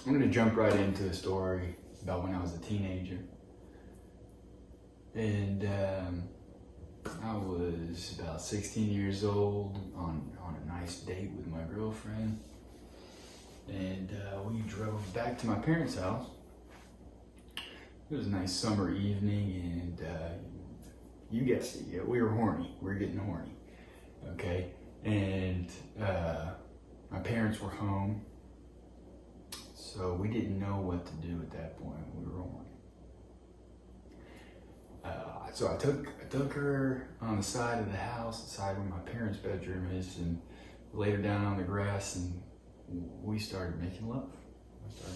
I'm going to jump right into a story about when I was a teenager. And I was about 16 years old on a nice date with my girlfriend. And we drove back to my parents' house. It was a nice summer evening, and you guessed it, yeah, we were horny. We were getting horny, okay? And my parents were home, so we didn't know what to do at that point. We were horny. So I took her on the side of the house, the side where my parents' bedroom is, and laid her down on the grass, and we started making love.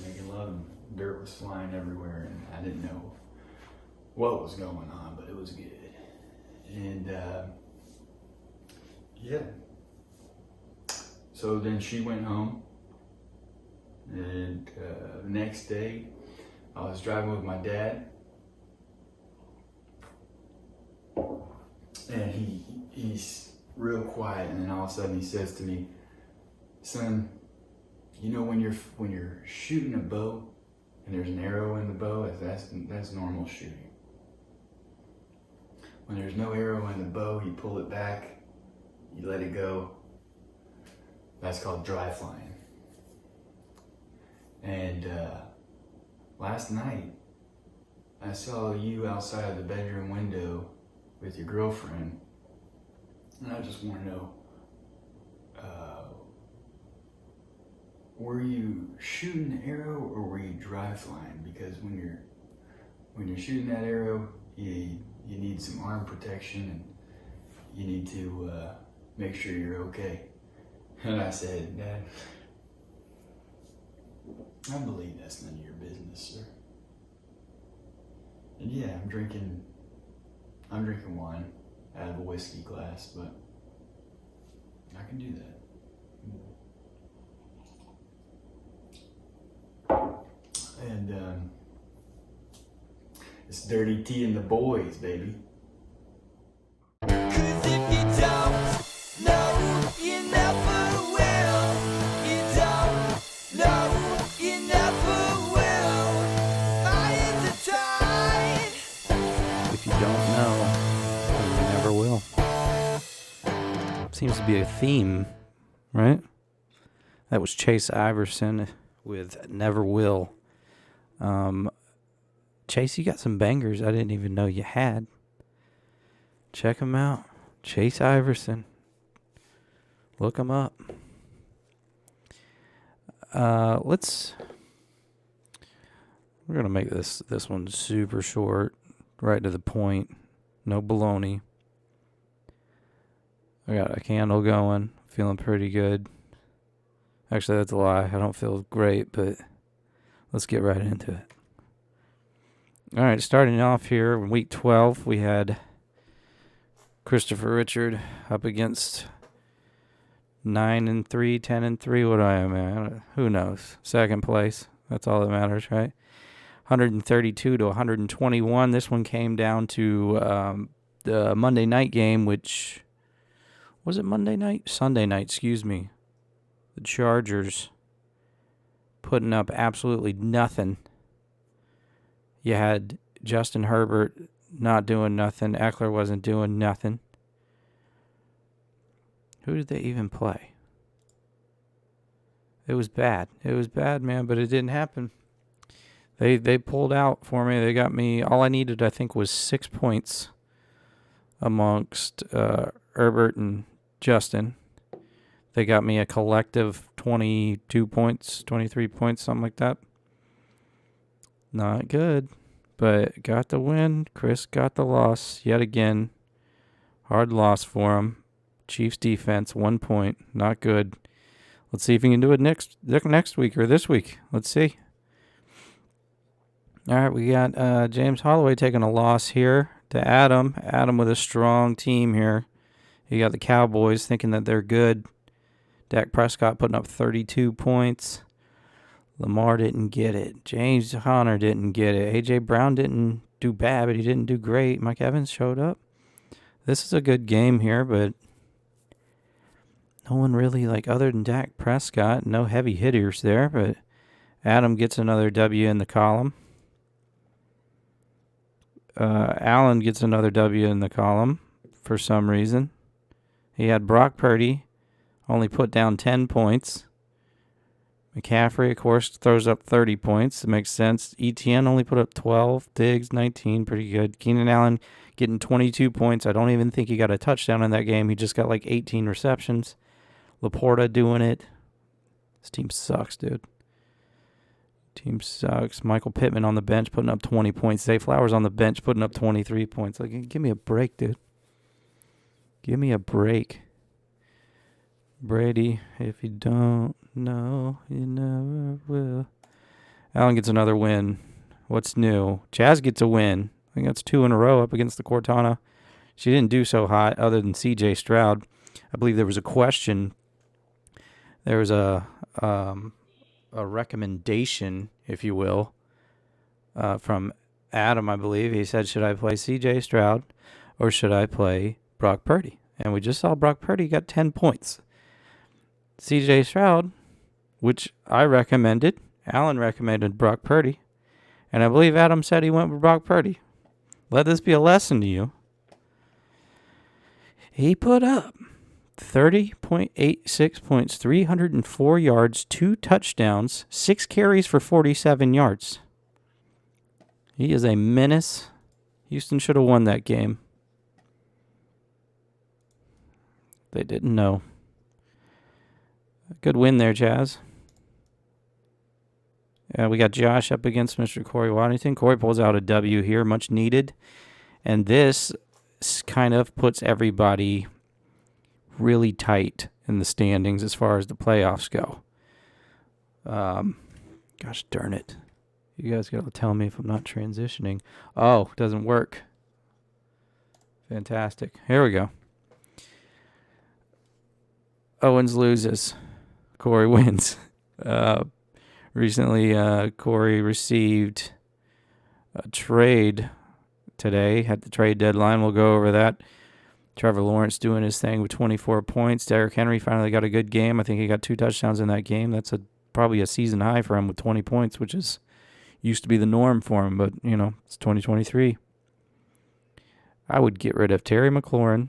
And dirt was flying everywhere, and I didn't know what was going on, but it was good. And yeah. So then she went home, and the next day I was driving with my dad, and he's real quiet, and then all of a sudden he says to me, "Son, you know when you're shooting a bow and there's an arrow in the bow, that's normal shooting. When there's no arrow in the bow, you pull it back, you let it go. That's called dry flying." And last night, I saw you outside the bedroom window with your girlfriend, and I just want to know, were you shooting the arrow or were you dry flying? Because when you're shooting that arrow, you need some arm protection, and you need to make sure you're okay. And I said, "Dad, I believe that's none of your business, sir." And yeah, I'm drinking wine out of a whiskey glass, but I can do that. And it's Dirty Tea and the Boys, baby. 'Cause if you don't know, you never will. You don't know, you never will. My intertwined. If you don't know, you never will. Seems to be a theme, right? That was Chase Iverson with Never Will. Chase, you got some bangers I didn't even know you had. Check them out. Chase Iverson. Look him up. We're going to make this one super short, right to the point. No baloney. I got a candle going. Feeling pretty good. Actually, that's a lie. I don't feel great, but let's get right into it. All right, starting off here in week 12, we had Christopher Richard up against 9-3, 10-3. What I am at? Who knows? Second place. That's all that matters, right? 132 to 121. This one came down to the Monday night game, which was it Monday night? Sunday night, excuse me. The Chargers putting up absolutely nothing. You had Justin Herbert not doing nothing. Eckler wasn't doing nothing. Who did they even play? It was bad. It was bad, man, but it didn't happen. They pulled out for me. They got me. All I needed, I think, was 6 points amongst Herbert and Justin. They got me a collective 22 points, 23 points, something like that. Not good, but got the win. Chris got the loss yet again. Hard loss for him. Chiefs defense, 1 point. Not good. Let's see if he can do it next week or this week. Let's see. All right, we got James Holloway taking a loss here to Adam. Adam with a strong team here. You got the Cowboys thinking that they're good. Dak Prescott putting up 32 points. Lamar didn't get it. James Conner didn't get it. A.J. Brown didn't do bad, but he didn't do great. Mike Evans showed up. This is a good game here, but no one really, other than Dak Prescott, no heavy hitters there, but Adam gets another W in the column. Alan gets another W in the column for some reason. He had Brock Purdy only put down 10 points. McCaffrey, of course, throws up 30 points. It makes sense. ETN only put up 12. Diggs, 19. Pretty good. Keenan Allen getting 22 points. I don't even think he got a touchdown in that game. He just got like 18 receptions. Laporta doing it. This team sucks, dude. Team sucks. Michael Pittman on the bench putting up 20 points. Zay Flowers on the bench putting up 23 points. Like, give me a break, dude. Give me a break. Brady, if you don't know, you never will. Allen gets another win. What's new? Chaz gets a win. I think that's 2 in a row up against the Cortana. She didn't do so hot other than CJ Stroud. I believe there was a question. There was a recommendation, if you will, from Adam, I believe. He said, should I play CJ Stroud or should I play Brock Purdy? And we just saw Brock Purdy got 10 points. CJ Stroud, which I recommended, Alan recommended Brock Purdy, and I believe Adam said he went with Brock Purdy. Let this be a lesson to you. He put up 30.86 points, 304 yards, 2 touchdowns, 6 carries for 47 yards. He is a menace. Houston should have won that game. They didn't know. Good win there, Chaz. We got Josh up against Mr. Corey Waddington. Corey pulls out a W here, much needed. And this kind of puts everybody really tight in the standings as far as the playoffs go. Gosh darn it. You guys got to tell me if I'm not transitioning. Oh, it doesn't work. Fantastic. Here we go. Owens loses. Corey wins. Recently, Corey received a trade today at the trade deadline. We'll go over that. Trevor Lawrence doing his thing with 24 points. Derrick Henry finally got a good game. I think he got 2 touchdowns in that game. That's probably a season high for him with 20 points, which used to be the norm for him. But, it's 2023. I would get rid of Terry McLaurin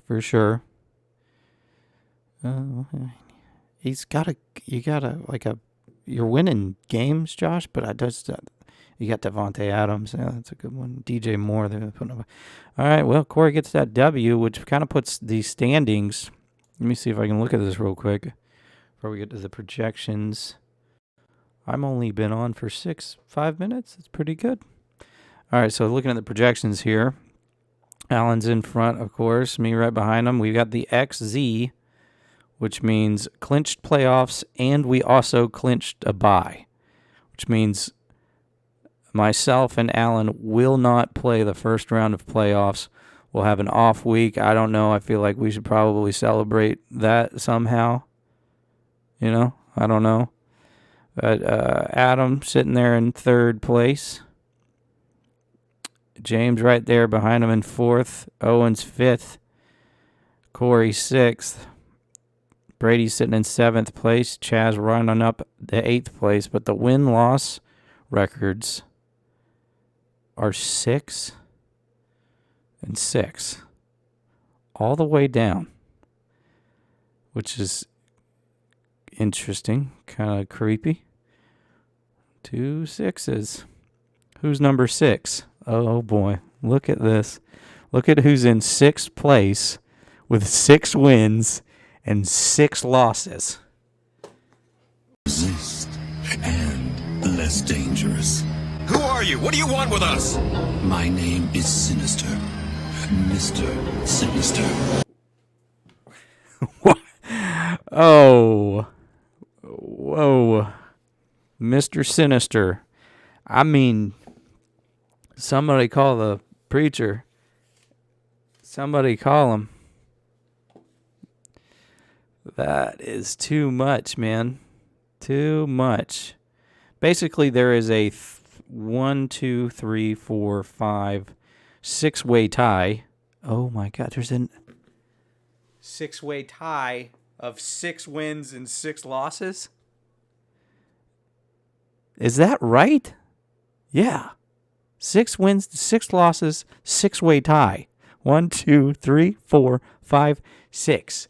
for sure. You're winning games, Josh, but you got Devontae Adams. Yeah, that's a good one. DJ Moore. They're putting up. All right, well, Corey gets that W, which kind of puts the standings. Let me see if I can look at this real quick before we get to the projections. I'm only been on for 5 minutes. That's pretty good. All right, so looking at the projections here, Allen's in front, of course. Me right behind him. We've got the XZ, which means clinched playoffs, and we also clinched a bye, which means myself and Alan will not play the first round of playoffs. We'll have an off week. I don't know. I feel like we should probably celebrate that somehow. I don't know. But Adam sitting there in 3rd place. James right there behind him in 4th. Owens 5th. Corey 6th. Brady's sitting in 7th place. Chaz running up the 8th place. But the win-loss records are 6 and 6. All the way down. Which is interesting. Kind of creepy. 2 6s. Who's number 6? Oh, boy. Look at this. Look at who's in 6th place with 6 wins and 6 losses. Resist and less dangerous. Who are you? What do you want with us? My name is Sinister. Mr. Sinister. What? Oh. Whoa. Mr. Sinister. I mean, somebody call the preacher. Somebody call him. That is too much, man. Too much. Basically, there is a 1, 2, 3, 4, 5, 6-way tie. Oh my God, there's a 6-way tie of 6 wins and 6 losses. Is that right? Yeah. 6 wins, 6 losses, 6-way tie. 1, 2, 3, 4, 5, 6.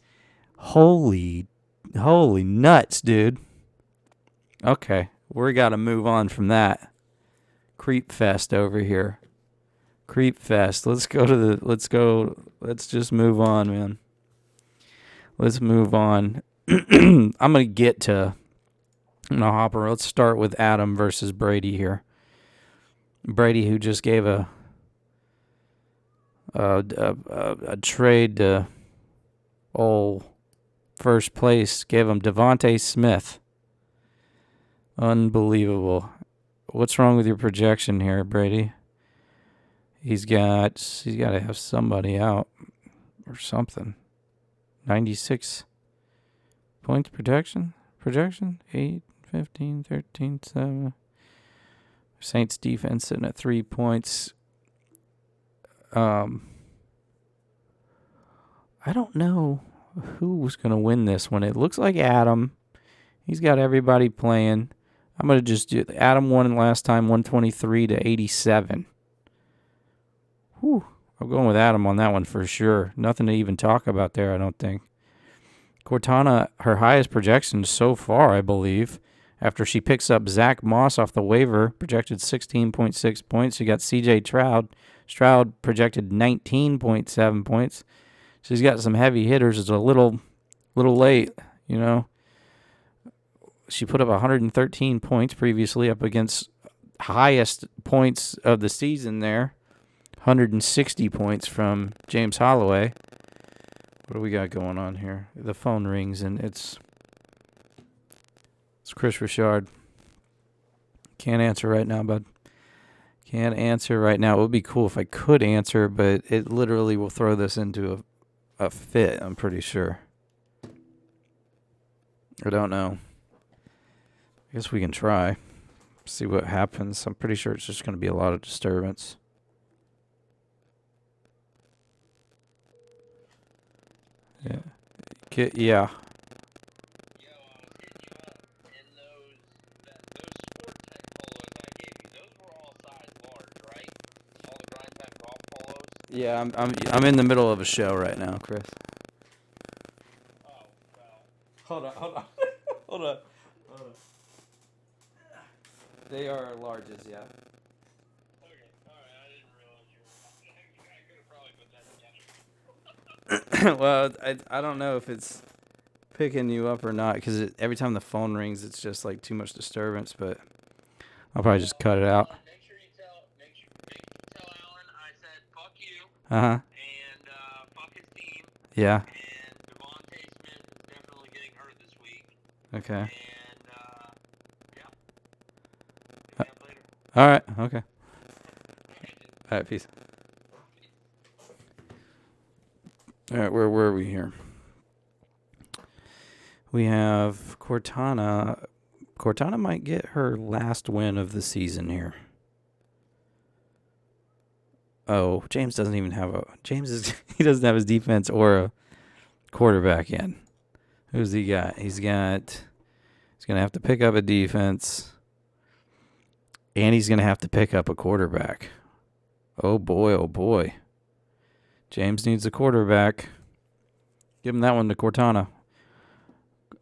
Holy nuts, dude. Okay, we got to move on from that. Creep fest over here. Creep fest. Let's just move on, man. Let's move on. I'm going to get to Hopper. Let's start with Adam versus Brady here. Brady, who just gave a trade to old first place, gave him Devontae Smith. Unbelievable. What's wrong with your projection here, Brady? He's got to have somebody out or something. 96 points projection. 8, 15, 13, 7. Saints defense sitting at 3 points. I don't know who's going to win this one. It looks like Adam. He's got everybody playing. I'm going to just do Adam won last time, 123 to 87. Whew. I'm going with Adam on that one for sure. Nothing to even talk about there, I don't think. Cortana, her highest projection so far, I believe, after she picks up Zach Moss off the waiver, projected 16.6 points. She got C.J. Stroud. Stroud projected 19.7 points. She's got some heavy hitters. It's a little late, you know. She put up 113 points previously up against highest points of the season there. 160 points from James Holloway. What do we got going on here? The phone rings and it's Chris Richard. Can't answer right now, bud. Can't answer right now. It would be cool if I could answer, but it literally will throw this into a fit, I'm pretty sure. I don't know. I guess we can try. See what happens. I'm pretty sure it's just going to be a lot of disturbance. Yeah. Yeah. Yeah, I'm in the middle of a show right now, Chris. Oh, well. Hold on. They are larges, yeah. Okay, alright, I didn't realize I could have probably put that together. Well, I don't know if it's picking you up or not, because every time the phone rings, it's just like too much disturbance, but I'll probably just cut it out. Make sure you tell Alan I said fuck you. Uh-huh. And fuck his team. Yeah. And Devontae Smith is definitely getting hurt this week. Okay. And yeah. Pick me up later. All right. Okay. All right. Peace. All right. Where were we here? We have Cortana. Cortana might get her last win of the season here. Oh, James doesn't even have he doesn't have his defense or a quarterback yet. Who's he got? He's going to have to pick up a defense, and he's going to have to pick up a quarterback. Oh boy, oh boy. James needs a quarterback. Give him that one to Cortana.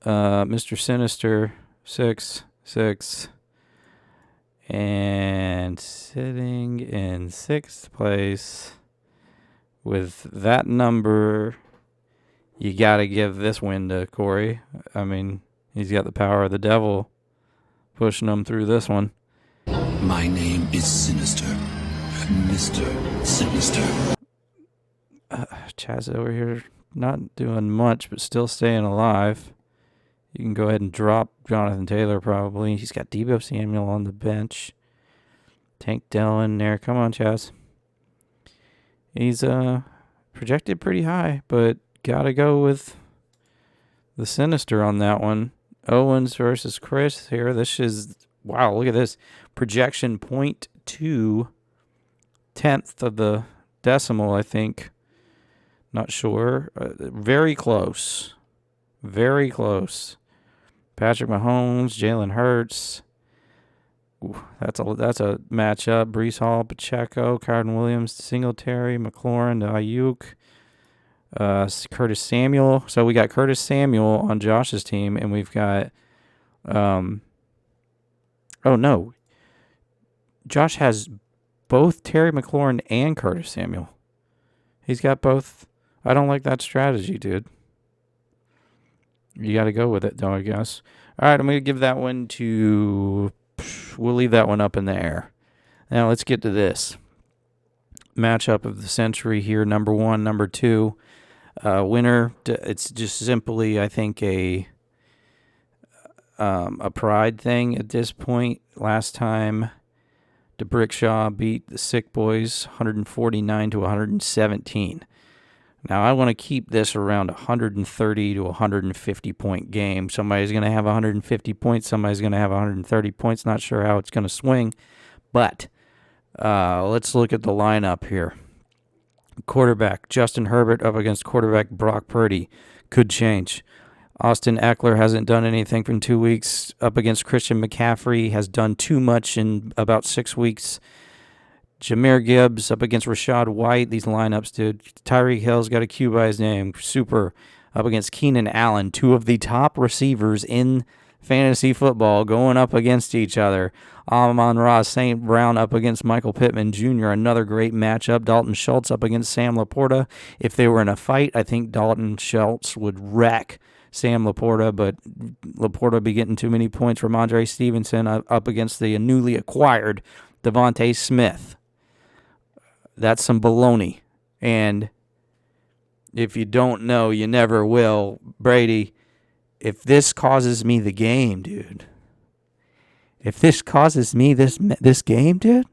Mr. Sinister, 6'6", and sitting in 6th place with that number. You got to give this win to Corey. I mean, he's got the power of the devil pushing him through this one. My name is Sinister. Mr. Sinister. Chaz over here not doing much, but still staying alive. You can go ahead and drop Jonathan Taylor probably. He's got Deebo Samuel on the bench. Tank Dillon there. Come on, Chaz. He's projected pretty high, but got to go with the Sinister on that one. Owens versus Chris here. This is, wow, look at this. Projection 0.2, 10th of the decimal, I think. Not sure. Very close. Very close. Patrick Mahomes, Jalen Hurts. That's a matchup. Brees Hall, Pacheco, Carden Williams, Singletary, McLaurin, Ayuk, Curtis Samuel. So we got Curtis Samuel on Josh's team, and we've got oh no. Josh has both Terry McLaurin and Curtis Samuel. He's got both. I don't like that strategy, dude. You got to go with it, though, I guess. All right, I'm going to give that one to... We'll leave that one up in the air. Now, let's get to this. Matchup of the century here, number 1, number 2. Winner, it's just simply, I think, a pride thing at this point. Last time, DeBrickshaw beat the Sick Boys 149 to 117. Now, I want to keep this around 130 to 150 point game. Somebody's going to have 150 points. Somebody's going to have 130 points. Not sure how it's going to swing. But let's look at the lineup here. Quarterback, Justin Herbert up against quarterback Brock Purdy. Could change. Austin Eckler hasn't done anything for 2 weeks. Up against Christian McCaffrey. Has done too much in about 6 weeks. Jahmyr Gibbs up against Rashad White. These lineups, dude. Tyreek Hill's got a Q by his name. Super. Up against Keenan Allen. 2 of the top receivers in fantasy football going up against each other. Amon-Ra St. Brown up against Michael Pittman Jr. Another great matchup. Dalton Schultz up against Sam Laporta. If they were in a fight, I think Dalton Schultz would wreck Sam Laporta, but Laporta be getting too many points. Ramondre Stevenson up against the newly acquired Devontae Smith. That's some baloney. And if you don't know, you never will. Brady, if this causes me the game, dude. If this causes me this game, dude.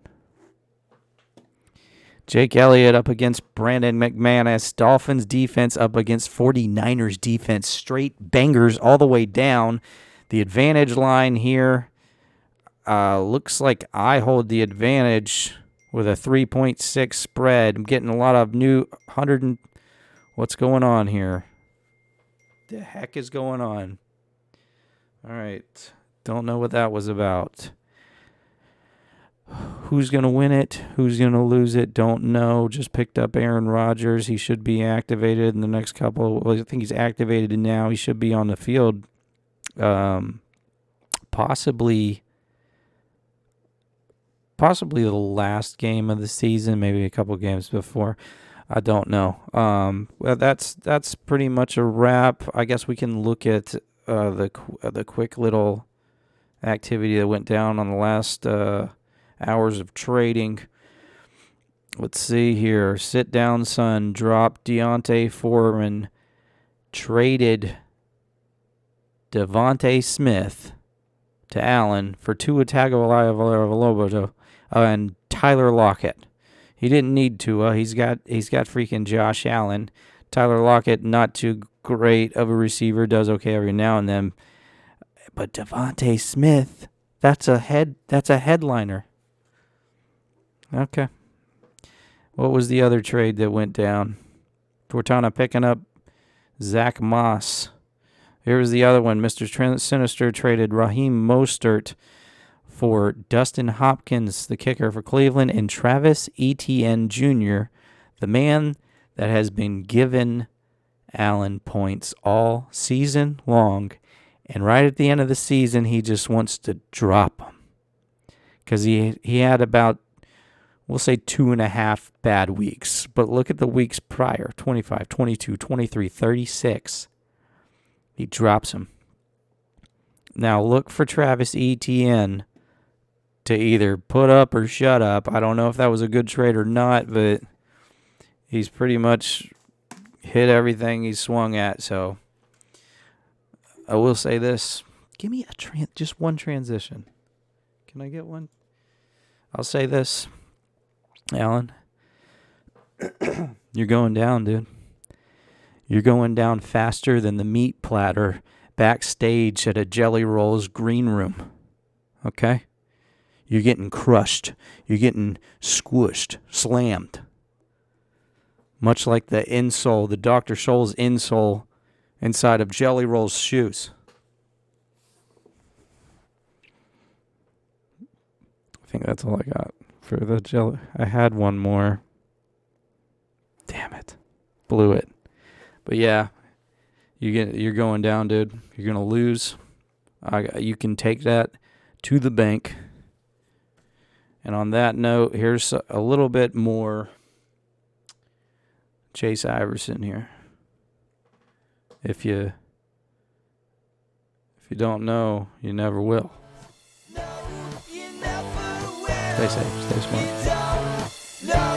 Jake Elliott up against Brandon McManus. Dolphins defense up against 49ers defense. Straight bangers all the way down. The advantage line here looks like I hold the advantage with a 3.6 spread. I'm getting a lot of new 100 and... What's going on here? The heck is going on? All right. Don't know what that was about. Who's going to win it? Who's going to lose it? Don't know. Just picked up Aaron Rodgers. He should be activated in the next couple. Well, I think he's activated now. He should be on the field. Possibly the last game of the season, maybe a couple games before. I don't know. Well, that's pretty much a wrap. I guess we can look at the quick little activity that went down on the last hours of trading. Let's see here. Sit down, son. Dropped Deontay Foreman. Traded Devontae Smith to Allen for Tua Tagovailoa and Tyler Lockett. He didn't need Tua. He's got freaking Josh Allen. Tyler Lockett, not too great of a receiver, does okay every now and then. But Devontae Smith, that's a headliner. Okay. What was the other trade that went down? Cortana picking up Zach Moss. Here's the other one. Mr. Sinister traded Raheem Mostert for Dustin Hopkins, the kicker for Cleveland, and Travis Etienne Jr., the man that has been given Allen points all season long. And right at the end of the season, he just wants to drop them. Because he had about, we'll say, 2.5 bad weeks. But look at the weeks prior, 25, 22, 23, 36. He drops him. Now look for Travis Etienne to either put up or shut up. I don't know if that was a good trade or not, but he's pretty much hit everything he swung at. So I will say this. Give me just one transition. Can I get one? I'll say this. Alan, you're going down, dude. You're going down faster than the meat platter backstage at a Jelly Rolls green room. Okay? You're getting crushed. You're getting squished, slammed. Much like the insole, the Dr. Scholl's insole inside of Jelly Roll's shoes. think that's all I got for the jelly. I had one more. Damn it. Blew it. But yeah, you're going down, dude. You're going to lose. You can take that to the bank. And on that note, here's a little bit more Chase Iverson here. If you don't know, you never will. No, you never will. Stay safe, stay smart. You don't know.